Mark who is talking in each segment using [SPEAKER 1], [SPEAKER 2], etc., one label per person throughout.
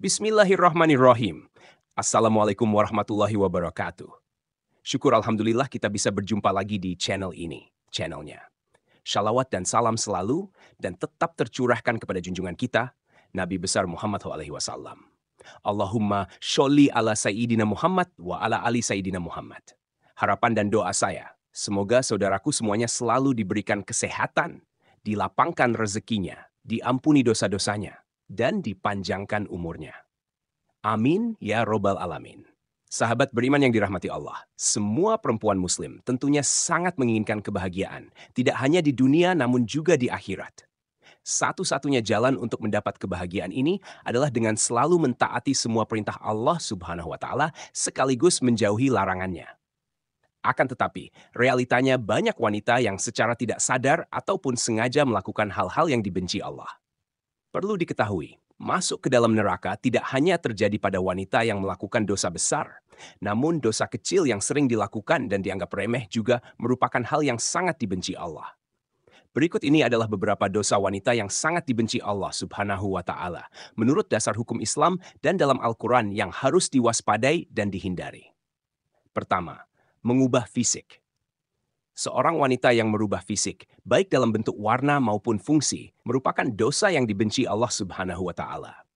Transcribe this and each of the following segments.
[SPEAKER 1] Bismillahirrahmanirrahim. Assalamualaikum warahmatullahi wabarakatuh. Syukur Alhamdulillah kita bisa berjumpa lagi di channel ini, channelnya. Shalawat dan salam selalu dan tetap tercurahkan kepada junjungan kita, Nabi besar Muhammad SAW. Allahumma sholli ala Sayyidina Muhammad wa ala ali Sayyidina Muhammad. Harapan dan doa saya, semoga saudaraku semuanya selalu diberikan kesehatan, dilapangkan rezekinya, diampuni dosa-dosanya, dan dipanjangkan umurnya. Amin ya robbal alamin. Sahabat beriman yang dirahmati Allah, semua perempuan muslim tentunya sangat menginginkan kebahagiaan, tidak hanya di dunia namun juga di akhirat. Satu-satunya jalan untuk mendapat kebahagiaan ini adalah dengan selalu mentaati semua perintah Allah Subhanahu wa Ta'ala sekaligus menjauhi larangannya. Akan tetapi, realitanya banyak wanita yang secara tidak sadar ataupun sengaja melakukan hal-hal yang dibenci Allah. Perlu diketahui, masuk ke dalam neraka tidak hanya terjadi pada wanita yang melakukan dosa besar, namun dosa kecil yang sering dilakukan dan dianggap remeh juga merupakan hal yang sangat dibenci Allah. Berikut ini adalah beberapa dosa wanita yang sangat dibenci Allah Subhanahu wa Ta'ala, menurut dasar hukum Islam dan dalam Al-Quran yang harus diwaspadai dan dihindari. Pertama, mengubah fisik. Seorang wanita yang merubah fisik, baik dalam bentuk warna maupun fungsi, merupakan dosa yang dibenci Allah Subhanahu wa Ta'ala.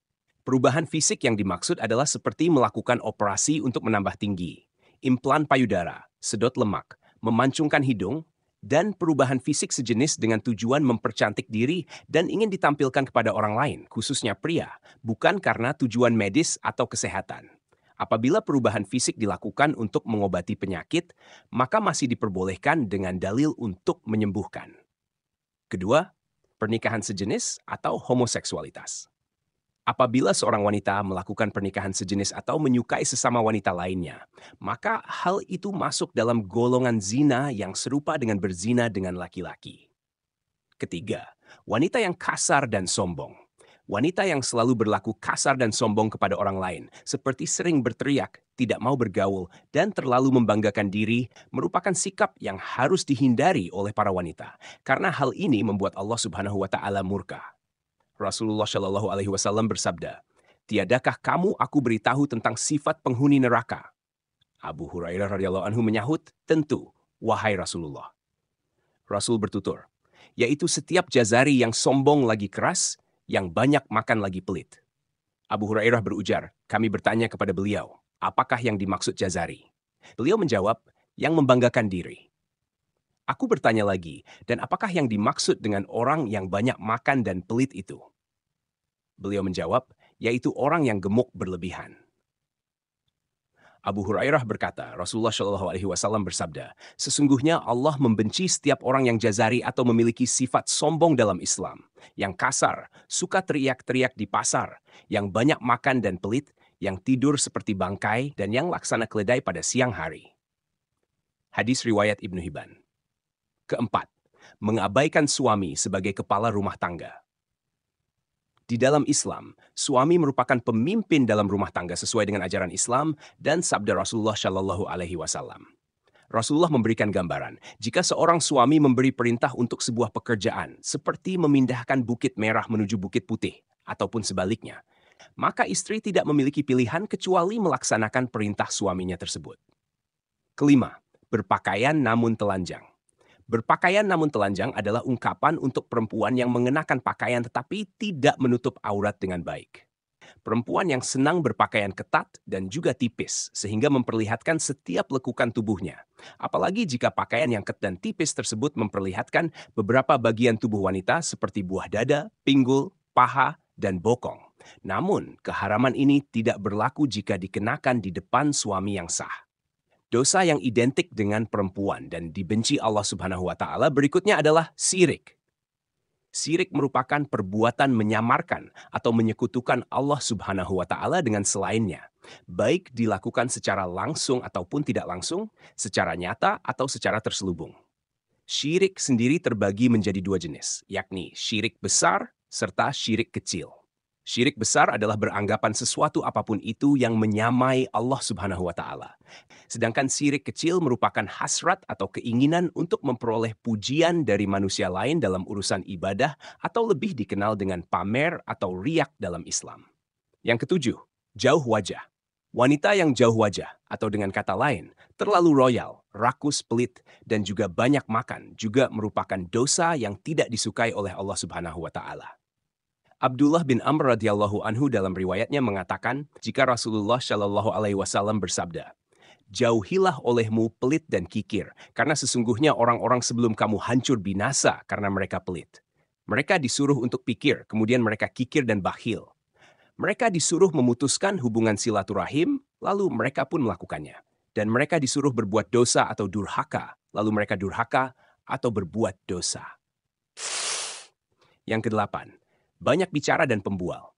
[SPEAKER 1] Perubahan fisik yang dimaksud adalah seperti melakukan operasi untuk menambah tinggi, implan payudara, sedot lemak, memancungkan hidung, dan perubahan fisik sejenis dengan tujuan mempercantik diri dan ingin ditampilkan kepada orang lain, khususnya pria, bukan karena tujuan medis atau kesehatan. Apabila perubahan fisik dilakukan untuk mengobati penyakit, maka masih diperbolehkan dengan dalil untuk menyembuhkan. Kedua, pernikahan sejenis atau homoseksualitas. Apabila seorang wanita melakukan pernikahan sejenis atau menyukai sesama wanita lainnya, maka hal itu masuk dalam golongan zina yang serupa dengan berzina dengan laki-laki. Ketiga, wanita yang kasar dan sombong. Wanita yang selalu berlaku kasar dan sombong kepada orang lain, seperti sering berteriak, tidak mau bergaul, dan terlalu membanggakan diri, merupakan sikap yang harus dihindari oleh para wanita, karena hal ini membuat Allah Subhanahu wa Ta'ala murka. Rasulullah Shallallahu Alaihi Wasallam bersabda, "Tiadakah kamu aku beritahu tentang sifat penghuni neraka?" Abu Hurairah radhiyallahu anhu menyahut, "Tentu, wahai Rasulullah." Rasul bertutur, yaitu setiap jazari yang sombong lagi keras, yang banyak makan lagi pelit. Abu Hurairah berujar, kami bertanya kepada beliau, apakah yang dimaksud jazari? Beliau menjawab, yang membanggakan diri. Aku bertanya lagi, dan apakah yang dimaksud dengan orang yang banyak makan dan pelit itu? Beliau menjawab, yaitu orang yang gemuk berlebihan. Abu Hurairah berkata, Rasulullah Shallallahu Alaihi Wasallam bersabda, sesungguhnya Allah membenci setiap orang yang jazari atau memiliki sifat sombong dalam Islam, yang kasar, suka teriak-teriak di pasar, yang banyak makan dan pelit, yang tidur seperti bangkai, dan yang laksana keledai pada siang hari. Hadis riwayat Ibnu Hibban. Keempat, mengabaikan suami sebagai kepala rumah tangga. Di dalam Islam, suami merupakan pemimpin dalam rumah tangga sesuai dengan ajaran Islam dan sabda Rasulullah Shallallahu Alaihi Wasallam. Rasulullah memberikan gambaran, jika seorang suami memberi perintah untuk sebuah pekerjaan, seperti memindahkan Bukit Merah menuju Bukit Putih, ataupun sebaliknya, maka istri tidak memiliki pilihan kecuali melaksanakan perintah suaminya tersebut. Kelima, berpakaian namun telanjang. Berpakaian namun telanjang adalah ungkapan untuk perempuan yang mengenakan pakaian tetapi tidak menutup aurat dengan baik. Perempuan yang senang berpakaian ketat dan juga tipis sehingga memperlihatkan setiap lekukan tubuhnya. Apalagi jika pakaian yang ketat dan tipis tersebut memperlihatkan beberapa bagian tubuh wanita seperti buah dada, pinggul, paha, dan bokong. Namun, keharaman ini tidak berlaku jika dikenakan di depan suami yang sah. Dosa yang identik dengan perempuan dan dibenci Allah Subhanahu wa Ta'ala berikutnya adalah syirik. Syirik merupakan perbuatan menyamarkan atau menyekutukan Allah Subhanahu wa Ta'ala dengan selainnya, baik dilakukan secara langsung ataupun tidak langsung, secara nyata atau secara terselubung. Syirik sendiri terbagi menjadi dua jenis, yakni syirik besar serta syirik kecil. Syirik besar adalah beranggapan sesuatu apapun itu yang menyamai Allah Subhanahu wa Ta'ala. Sedangkan syirik kecil merupakan hasrat atau keinginan untuk memperoleh pujian dari manusia lain dalam urusan ibadah atau lebih dikenal dengan pamer atau riak dalam Islam. Yang ketujuh, jauh wajah. Wanita yang jauh wajah, atau dengan kata lain, terlalu royal, rakus, pelit, dan juga banyak makan juga merupakan dosa yang tidak disukai oleh Allah Subhanahu wa Ta'ala. Abdullah bin Amr radhiyallahu anhu dalam riwayatnya mengatakan, jika Rasulullah Shallallahu alaihi wasallam bersabda, "Jauhilah olehmu pelit dan kikir, karena sesungguhnya orang-orang sebelum kamu hancur binasa karena mereka pelit. Mereka disuruh untuk pikir, kemudian mereka kikir dan bakhil. Mereka disuruh memutuskan hubungan silaturahim, lalu mereka pun melakukannya. Dan mereka disuruh berbuat dosa atau durhaka, lalu mereka durhaka atau berbuat dosa." Yang kedelapan, banyak bicara dan pembual.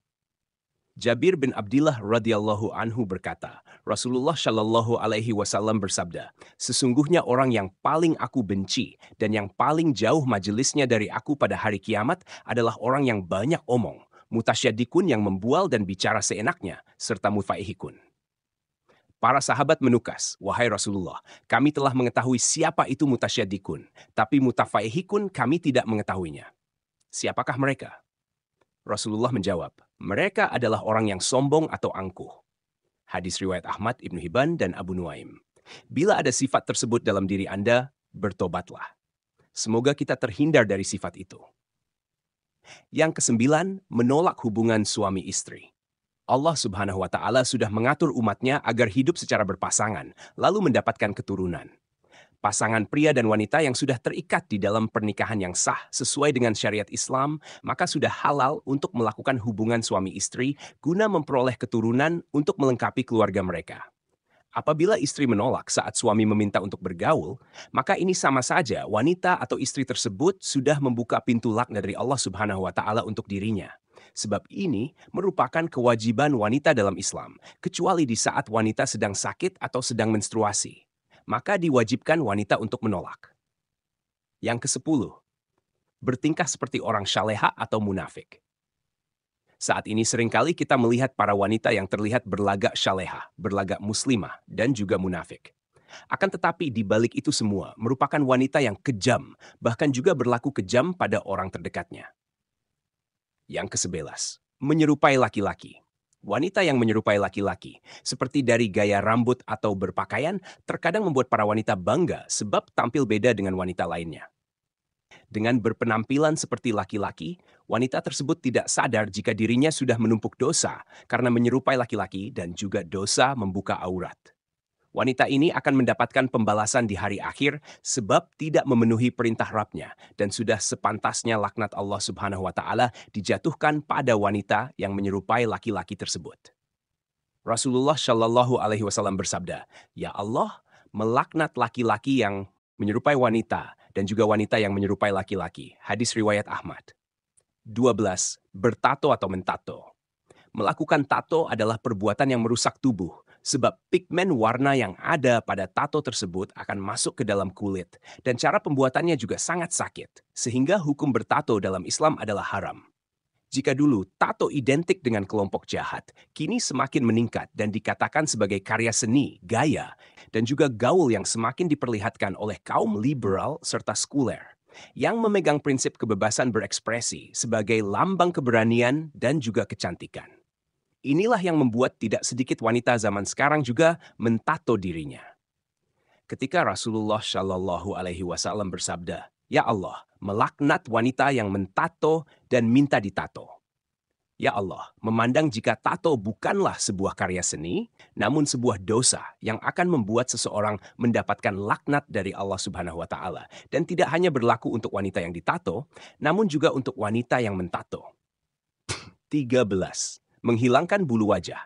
[SPEAKER 1] Jabir bin Abdillah radhiyallahu anhu berkata, Rasulullah Shallallahu alaihi wasallam bersabda, "Sesungguhnya orang yang paling aku benci dan yang paling jauh majelisnya dari aku pada hari kiamat adalah orang yang banyak omong, mutasyadikun yang membual dan bicara seenaknya, serta mufaihikun." Para sahabat menukas, "Wahai Rasulullah, kami telah mengetahui siapa itu mutasyadikun, tapi mutafaihikun kami tidak mengetahuinya. Siapakah mereka?" Rasulullah menjawab, "Mereka adalah orang yang sombong atau angkuh." Hadis riwayat Ahmad, Ibnu Hibban, dan Abu Nuaim. Bila ada sifat tersebut dalam diri Anda, bertobatlah. Semoga kita terhindar dari sifat itu. Yang kesembilan, menolak hubungan suami istri. Allah Subhanahu wa Ta'ala sudah mengatur umatnya agar hidup secara berpasangan, lalu mendapatkan keturunan. Pasangan pria dan wanita yang sudah terikat di dalam pernikahan yang sah sesuai dengan syariat Islam, maka sudah halal untuk melakukan hubungan suami istri guna memperoleh keturunan untuk melengkapi keluarga mereka. Apabila istri menolak saat suami meminta untuk bergaul, maka ini sama saja wanita atau istri tersebut sudah membuka pintu laknat dari Allah Subhanahu wa Ta'ala untuk dirinya. Sebab ini merupakan kewajiban wanita dalam Islam, kecuali di saat wanita sedang sakit atau sedang menstruasi. Maka diwajibkan wanita untuk menolak. Yang ke-10, bertingkah seperti orang syaleha atau munafik. Saat ini seringkali kita melihat para wanita yang terlihat berlagak syaleha, berlagak muslimah, dan juga munafik. Akan tetapi di balik itu semua merupakan wanita yang kejam, bahkan juga berlaku kejam pada orang terdekatnya. Yang ke-11, menyerupai laki-laki. Wanita yang menyerupai laki-laki, seperti dari gaya rambut atau berpakaian, terkadang membuat para wanita bangga sebab tampil beda dengan wanita lainnya. Dengan berpenampilan seperti laki-laki, wanita tersebut tidak sadar jika dirinya sudah menumpuk dosa karena menyerupai laki-laki dan juga dosa membuka aurat. Wanita ini akan mendapatkan pembalasan di hari akhir sebab tidak memenuhi perintah Rabb-Nya dan sudah sepantasnya laknat Allah Subhanahu wa Ta'ala dijatuhkan pada wanita yang menyerupai laki-laki tersebut. Rasulullah Shallallahu alaihi wasallam bersabda, "Ya Allah, melaknat laki-laki yang menyerupai wanita dan juga wanita yang menyerupai laki-laki." Hadis riwayat Ahmad. 12. Bertato atau mentato. Melakukan tato adalah perbuatan yang merusak tubuh, sebab pigmen warna yang ada pada tato tersebut akan masuk ke dalam kulit, dan cara pembuatannya juga sangat sakit, sehingga hukum bertato dalam Islam adalah haram. Jika dulu tato identik dengan kelompok jahat, kini semakin meningkat dan dikatakan sebagai karya seni, gaya, dan juga gaul yang semakin diperlihatkan oleh kaum liberal serta sekuler, yang memegang prinsip kebebasan berekspresi sebagai lambang keberanian dan juga kecantikan. Inilah yang membuat tidak sedikit wanita zaman sekarang juga mentato dirinya. Ketika Rasulullah Shallallahu alaihi wasallam bersabda, "Ya Allah, melaknat wanita yang mentato dan minta ditato." Ya Allah, memandang jika tato bukanlah sebuah karya seni, namun sebuah dosa yang akan membuat seseorang mendapatkan laknat dari Allah Subhanahu wa Ta'ala, dan tidak hanya berlaku untuk wanita yang ditato, namun juga untuk wanita yang mentato. 13. Menghilangkan bulu wajah.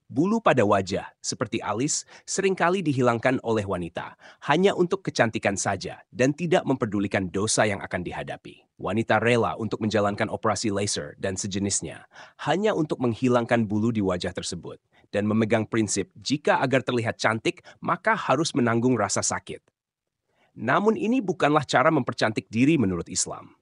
[SPEAKER 1] Bulu pada wajah, seperti alis, seringkali dihilangkan oleh wanita, hanya untuk kecantikan saja dan tidak memperdulikan dosa yang akan dihadapi. Wanita rela untuk menjalankan operasi laser dan sejenisnya, hanya untuk menghilangkan bulu di wajah tersebut, dan memegang prinsip jika agar terlihat cantik, maka harus menanggung rasa sakit. Namun ini bukanlah cara mempercantik diri menurut Islam.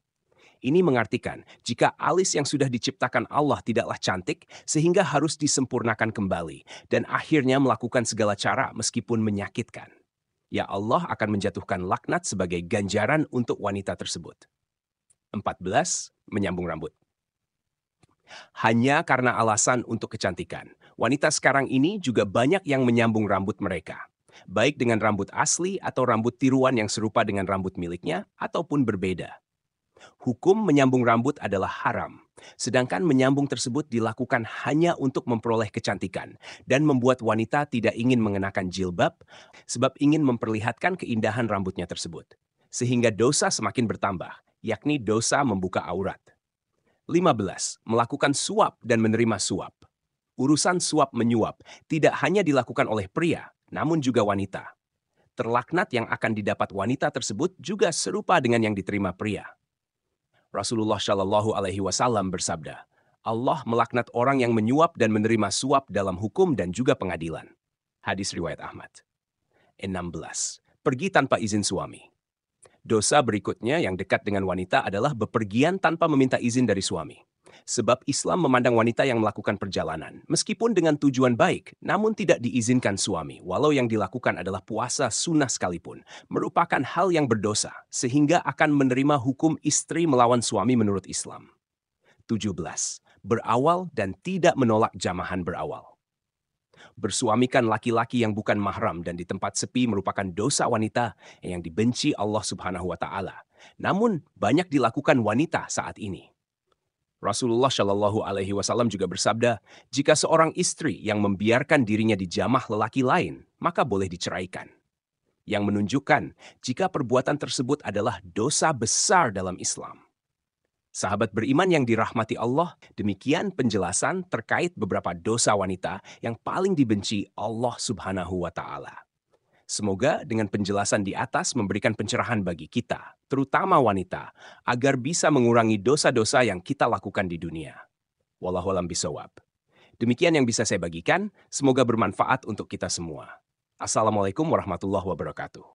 [SPEAKER 1] Ini mengartikan jika alis yang sudah diciptakan Allah tidaklah cantik sehingga harus disempurnakan kembali dan akhirnya melakukan segala cara meskipun menyakitkan. Ya Allah akan menjatuhkan laknat sebagai ganjaran untuk wanita tersebut. 14. Menyambung rambut. Hanya karena alasan untuk kecantikan, wanita sekarang ini juga banyak yang menyambung rambut mereka. Baik dengan rambut asli atau rambut tiruan yang serupa dengan rambut miliknya, ataupun berbeda. Hukum menyambung rambut adalah haram, sedangkan menyambung tersebut dilakukan hanya untuk memperoleh kecantikan dan membuat wanita tidak ingin mengenakan jilbab sebab ingin memperlihatkan keindahan rambutnya tersebut. Sehingga dosa semakin bertambah, yakni dosa membuka aurat. 15. Melakukan suap dan menerima suap. Urusan suap menyuap tidak hanya dilakukan oleh pria, namun juga wanita. Terlaknat yang akan didapat wanita tersebut juga serupa dengan yang diterima pria. Rasulullah Shallallahu Alaihi Wasallam bersabda, Allah melaknat orang yang menyuap dan menerima suap dalam hukum dan juga pengadilan. Hadis riwayat Ahmad. 16. Pergi tanpa izin suami. Dosa berikutnya yang dekat dengan wanita adalah bepergian tanpa meminta izin dari suami. Sebab Islam memandang wanita yang melakukan perjalanan, meskipun dengan tujuan baik, namun tidak diizinkan suami, walau yang dilakukan adalah puasa sunnah sekalipun, merupakan hal yang berdosa, sehingga akan menerima hukum istri melawan suami menurut Islam. 17. Berawal dan tidak menolak jamahan berawal. Bersuamikan laki-laki yang bukan mahram dan di tempat sepi merupakan dosa wanita yang dibenci Allah Subhanahu wa Ta'ala. Namun, banyak dilakukan wanita saat ini. Rasulullah Shallallahu Alaihi Wasallam juga bersabda, jika seorang istri yang membiarkan dirinya dijamah lelaki lain, maka boleh diceraikan. Yang menunjukkan jika perbuatan tersebut adalah dosa besar dalam Islam. Sahabat beriman yang dirahmati Allah, demikian penjelasan terkait beberapa dosa wanita yang paling dibenci Allah Subhanahu wa Ta'ala. Semoga dengan penjelasan di atas memberikan pencerahan bagi kita, terutama wanita, agar bisa mengurangi dosa-dosa yang kita lakukan di dunia. Wallahu a'lam bishawab. Demikian yang bisa saya bagikan, semoga bermanfaat untuk kita semua. Assalamualaikum warahmatullahi wabarakatuh.